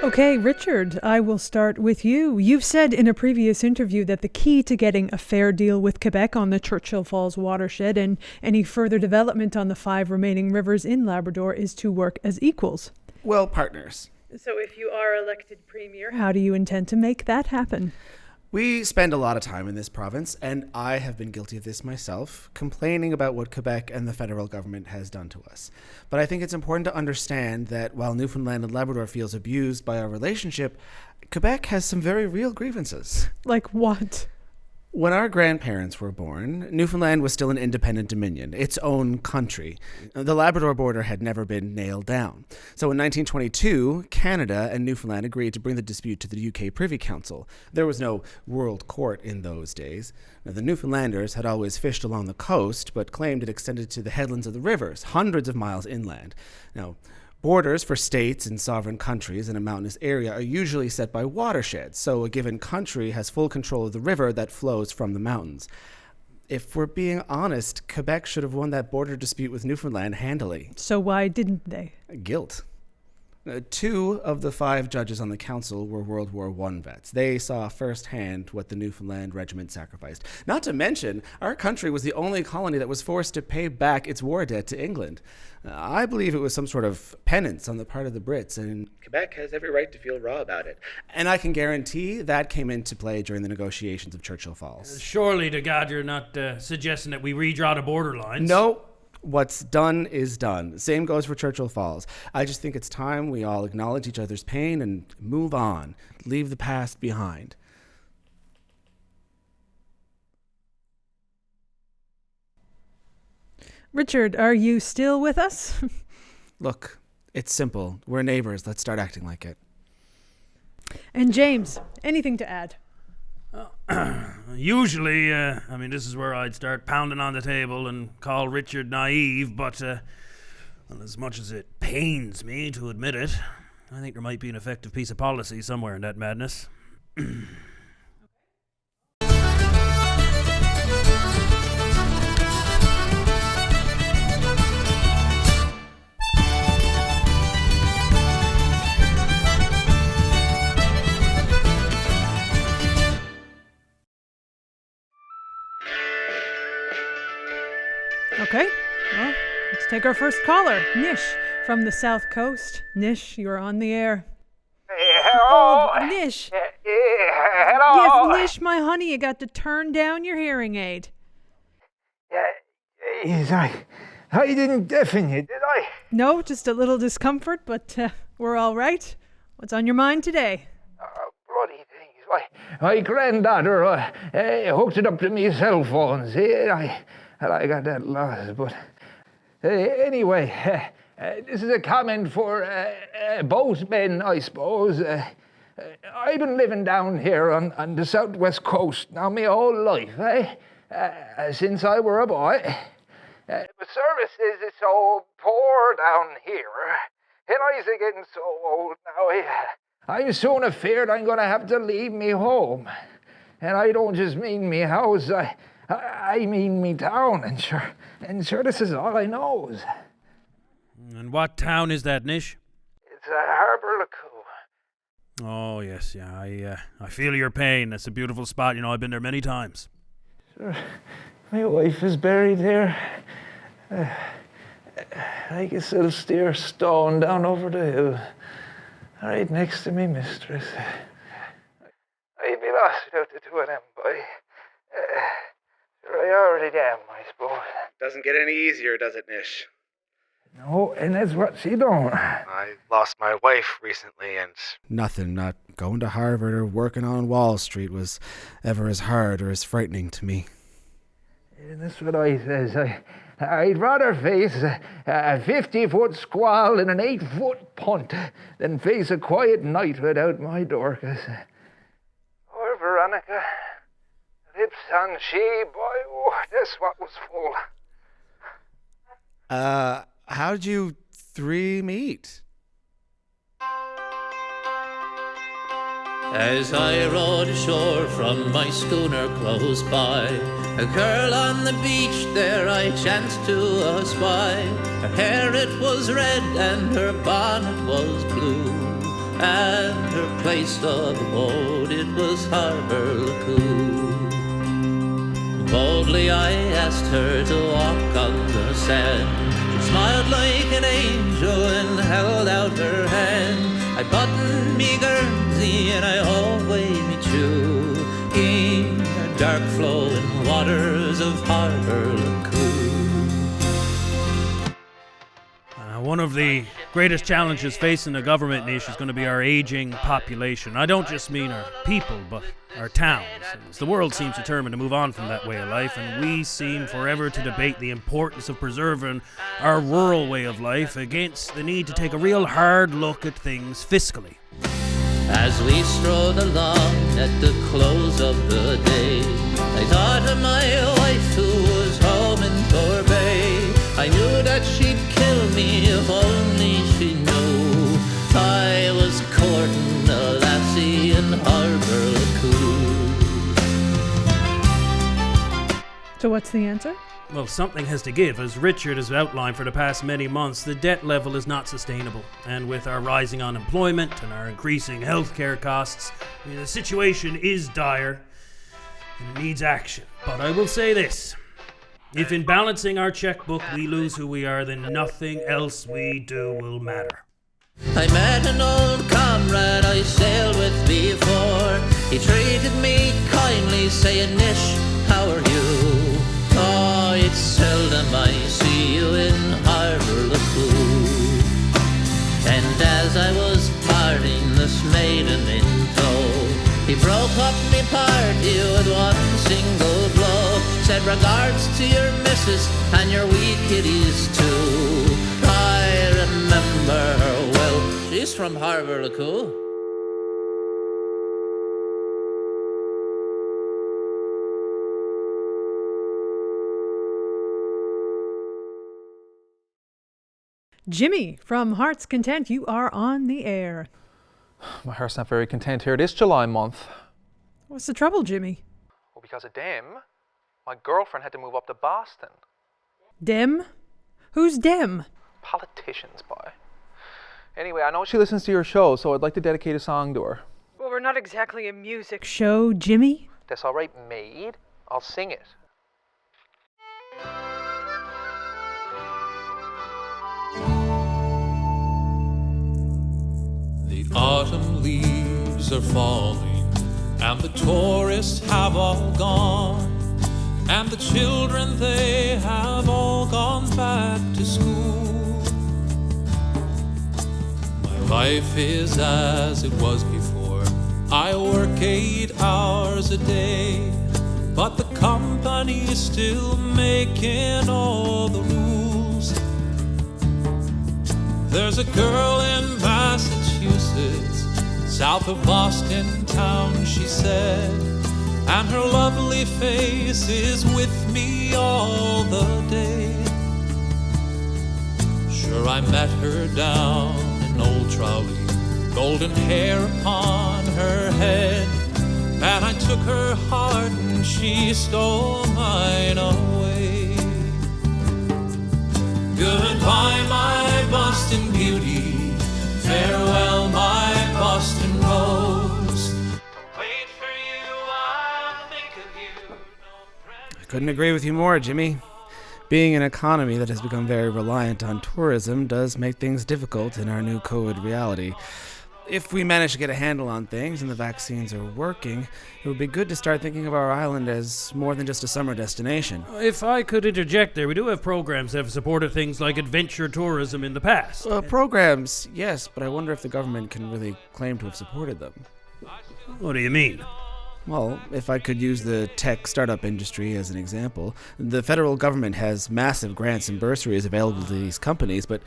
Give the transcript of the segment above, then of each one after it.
Okay, Richard, I will start with you. You've said in a previous interview that the key to getting a fair deal with Quebec on the Churchill Falls watershed and any further development on the 5 remaining rivers in Labrador is to work as equals. Well, partners. So if you are elected premier, how do you intend to make that happen? We spend a lot of time in this province, and I have been guilty of this myself, complaining about what Quebec and the federal government has done to us. But I think it's important to understand that while Newfoundland and Labrador feels abused by our relationship, Quebec has some very real grievances. Like what? When our grandparents were born, Newfoundland was still an independent dominion, its own country. The Labrador border had never been nailed down. So in 1922, Canada and Newfoundland agreed to bring the dispute to the UK Privy Council. There was no world court in those days. Now, the Newfoundlanders had always fished along the coast, but claimed it extended to the headlands of the rivers, hundreds of miles inland. Now, borders for states and sovereign countries in a mountainous area are usually set by watersheds, so a given country has full control of the river that flows from the mountains. If we're being honest, Quebec should have won that border dispute with Newfoundland handily. So why didn't they? Guilt. 2 of the 5 judges on the council were World War I vets. They saw firsthand what the Newfoundland regiment sacrificed. Not to mention, our country was the only colony that was forced to pay back its war debt to England. I believe it was some sort of penance on the part of the Brits, and Quebec has every right to feel raw about it. And I can guarantee that came into play during the negotiations of Churchill Falls. Surely, to God, you're not suggesting that we redraw the borderlines. No. What's done is done. Same goes for Churchill Falls. I just think it's time we all acknowledge each other's pain and move on. Leave the past behind. Richard, are you still with us? Look, it's simple. We're neighbors. Let's start acting like it. And James, anything to add? Usually, this is where I'd start pounding on the table and call Richard naive, but as much as it pains me to admit it, I think there might be an effective piece of policy somewhere in that madness. Okay, well, let's take our first caller, Nish, from the South Coast. Nish, you're on the air. Hello. Oh, Nish. Hello. Yes, Nish, my honey, you got to turn down your hearing aid. Yes, I didn't deafen you, did I? No, just a little discomfort, but we're all right. What's on your mind today? Bloody things. My granddaughter hooked it up to me cell phone, see? I got that lost, but anyway, this is a comment for both men, I suppose. I've been living down here on the southwest coast now my whole life, since I were a boy. The services is so poor down here, and I's getting so old now. I'm soon afeard I'm going to have to leave me home. And I don't just mean me house, I mean me town, and sure this is all I knows. And what town is that, Nish? It's Harbour Lacoux. Oh, yes, yeah, I feel your pain. That's a beautiful spot, I've been there many times. Sure. My wife is buried there. Like a little steer stone down over the hill, right next to me mistress. I'd be lost without the 2 of them, boy. I already am, I suppose. Doesn't get any easier, does it, Nish? No, and that's what she don't. I lost my wife recently, and nothing, not going to Harvard or working on Wall Street was ever as hard or as frightening to me. And that's what I says. I'd rather face a 50-foot squall and an 8-foot punt than face a quiet night without my Dorcas. Or Veronica. Lips on she, boy, oh, this what was full. How'd you 3 meet? As I rowed ashore from my schooner close by, a girl on the beach there I chanced to espy. Her hair it was red and her bonnet was blue, and her place of abode it was Harbour Lacoo. Boldly I asked her to walk on the sand. She smiled like an angel and held out her hand. I buttoned me Guernsey and I always me true in the dark flowing waters of Harbour Lacoo. One of the greatest challenges facing the government nation is going to be our aging population. I don't just mean our people, but our towns. As the world seems determined to move on from that way of life, and we seem forever to debate the importance of preserving our rural way of life against the need to take a real hard look at things fiscally. As we strode along at the close of the day, I thought of my wife who was home in Torbay. I knew that she'd kill me if only she knew I was courting a lassie in Harbour Lacoo. So what's the answer? Well, something has to give. As Richard has outlined for the past many months, the debt level is not sustainable. And with our rising unemployment and our increasing healthcare costs, the situation is dire and it needs action. But I will say this. If in balancing our checkbook we lose who we are, then nothing else we do will matter. I met an old comrade I sailed with before. He treated me kindly, saying, "Nish, how are you? Oh, it's seldom I see you in Harbour Lacoo." And as I was parting this maiden in tow, he broke up me party with one single blow. Said, "Regards to your missus and your wee kiddies too." I remember her well. She's from Harbour Lacoo. Jimmy, from Heart's Content, you are on the air. My heart's not very content here this July month. What's the trouble, Jimmy? Well, because of them, my girlfriend had to move up to Boston. Dem? Who's Dem? Politicians, boy. Anyway, I know she listens to your show, so I'd like to dedicate a song to her. Well, we're not exactly a music show, Jimmy. That's all right, maid. I'll sing it. The autumn leaves are falling, and the tourists have all gone, and the children, they have all gone back to school. My life is as it was before. I work 8 hours a day, but the company's still making all the rules. There's a girl in Massachusetts, south of Boston town, she said, and her lovely face is with me all the day. Sure, I met her down in Old Trolley, golden hair upon her head, and I took her heart and she stole mine away. Goodbye, my Boston beauty, farewell, my Boston rose. Wait for you, I'll think of you. I couldn't agree with you more, Jimmy. Being an economy that has become very reliant on tourism does make things difficult in our new COVID reality. If we manage to get a handle on things and the vaccines are working, it would be good to start thinking of our island as more than just a summer destination. If I could interject there, we do have programs that have supported things like adventure tourism in the past. Programs, yes, but I wonder if the government can really claim to have supported them. What do you mean? Well, if I could use the tech startup industry as an example, the federal government has massive grants and bursaries available to these companies, but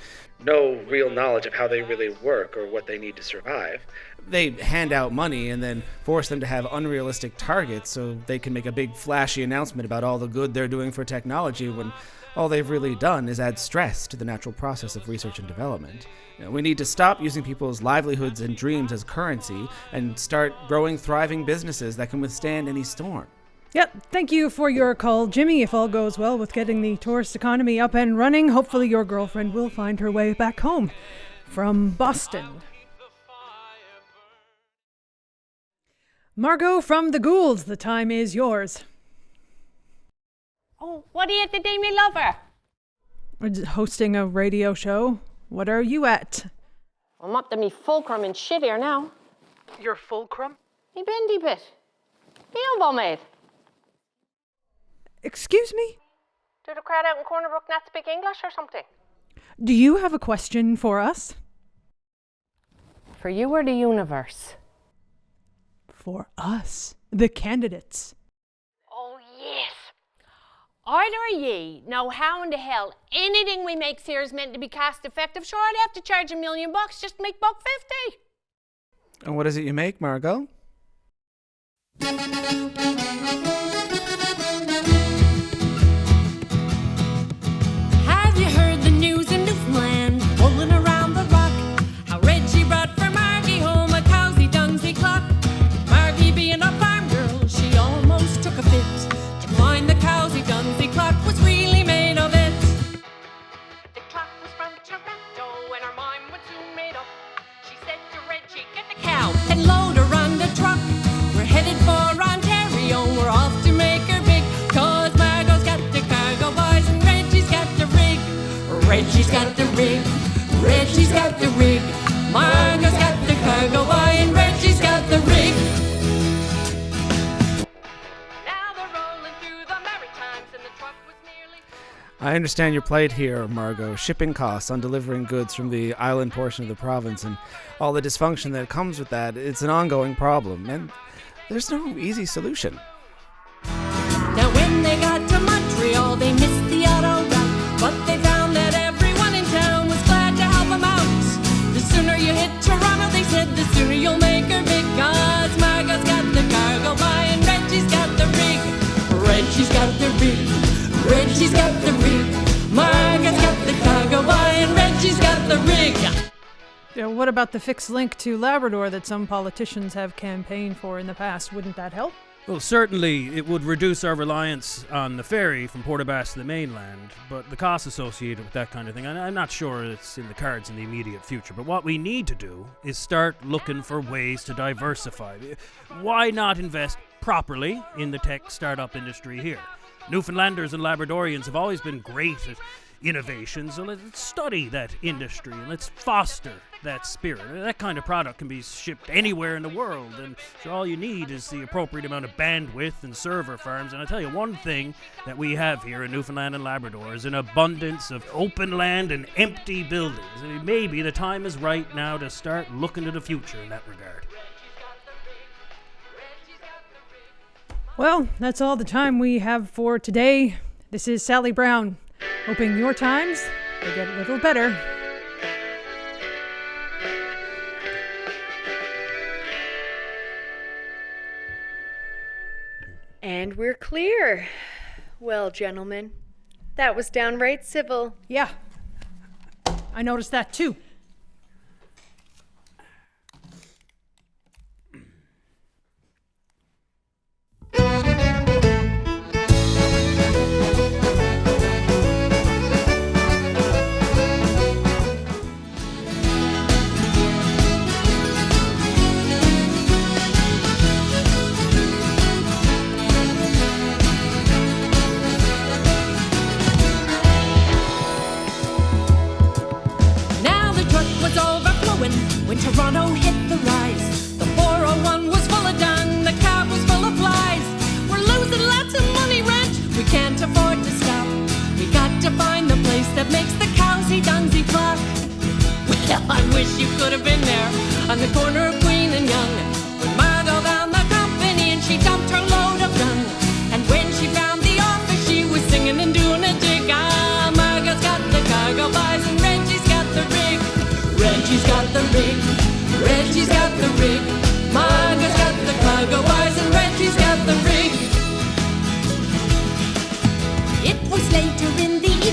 no real knowledge of how they really work or what they need to survive. They hand out money and then force them to have unrealistic targets so they can make a big flashy announcement about all the good they're doing for technology when All they've really done is add stress to the natural process of research and development. We need to stop using people's livelihoods and dreams as currency and start growing thriving businesses that can withstand any storm. Yep, thank you for your call, Jimmy. If all goes well with getting the tourist economy up and running, hopefully your girlfriend will find her way back home from Boston. Margot from the Goulds, the time is yours. Oh, what are you at the day, me lover? We're just hosting a radio show. What are you at? I'm up to me fulcrum and shit here now. Your fulcrum? Me bendy bit. Me elbow, mate. Excuse me? Do the crowd out in Cornerbrook not speak English or something? Do you have a question for us? For you or the universe? For us, the candidates. Oh, yes. Either of ye know how in the hell anything we make here is meant to be cost effective. Sure, I'd have to charge $1 million just to make $1.50. And what is it you make, Margot? Have you heard the news in Newfoundland? Rolling around the rock. How Reggie brought for Margie home a cowsy dungsy clock. Margie being a farm girl, she almost took a fit. To find the cowsy dungsy clock was really made of it. The clock was from Toronto and her mind was soon made up. She said to Reggie, get the cow and load her on the truck. We're headed for Ontario, we're off to make her big. Cause Margot's got the cargo boys and Reggie's got the rig. Reggie's got the rig, Reggie's got the rig. Margot's got the cargo boy and Reggie's got the rig. Now they're rolling through the Maritimes and the truck was nearly... I understand your plight here, Margot. Shipping costs on delivering goods from the island portion of the province and all the dysfunction that comes with that. It's an ongoing problem, and there's no easy solution. Now when they got to Montreal, they missed the auto route, but they found that everyone in town was glad to help them out. The sooner you hit Toronto, they said, the sooner you'll make her big. Cause Margot's got the cargo by and Reggie's got the rig. Reggie's got the rig, Reggie's got the rig. Margot's got the cargo by and Reggie's got the rig. Yeah, what about the fixed link to Labrador that some politicians have campaigned for in the past? Wouldn't that help? Well, certainly it would reduce our reliance on the ferry from Port aux Basques to the mainland, but the costs associated with that kind of thing, I'm not sure it's in the cards in the immediate future. But what we need to do is start looking for ways to diversify. Why not invest properly in the tech startup industry here? Newfoundlanders and Labradorians have always been great at innovation, so let's study that industry and let's foster that spirit. That kind of product can be shipped anywhere in the world, and sure, all you need is the appropriate amount of bandwidth and server farms. And I tell you, one thing that we have here in Newfoundland and Labrador is an abundance of open land and empty buildings. And maybe the time is right now to start looking to the future in that regard. Well, that's all the time we have for today. This is Sally Brown, hoping your times will get a little better. And we're clear. Well, gentlemen, that was downright civil. Yeah, I noticed that too. Now the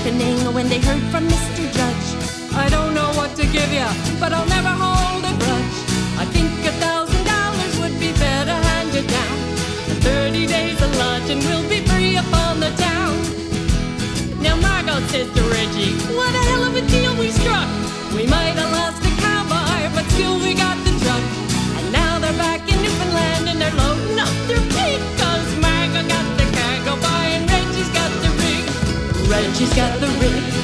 sickening when they heard from Mr. Judge. I don't know what to give you, but I'll never hold a grudge. I think $1,000 would be better handed down. And 30 days of lodging will be free upon the town. Now Margot says to Reggie, what a hell of a deal we struck. We might have lost the cowboy, but still we got the truck. And now they're back in Newfoundland and they're loading up their pig. 'Cause Margot got the cargo boy and Reggie's got the rig. Reggie's got the rig.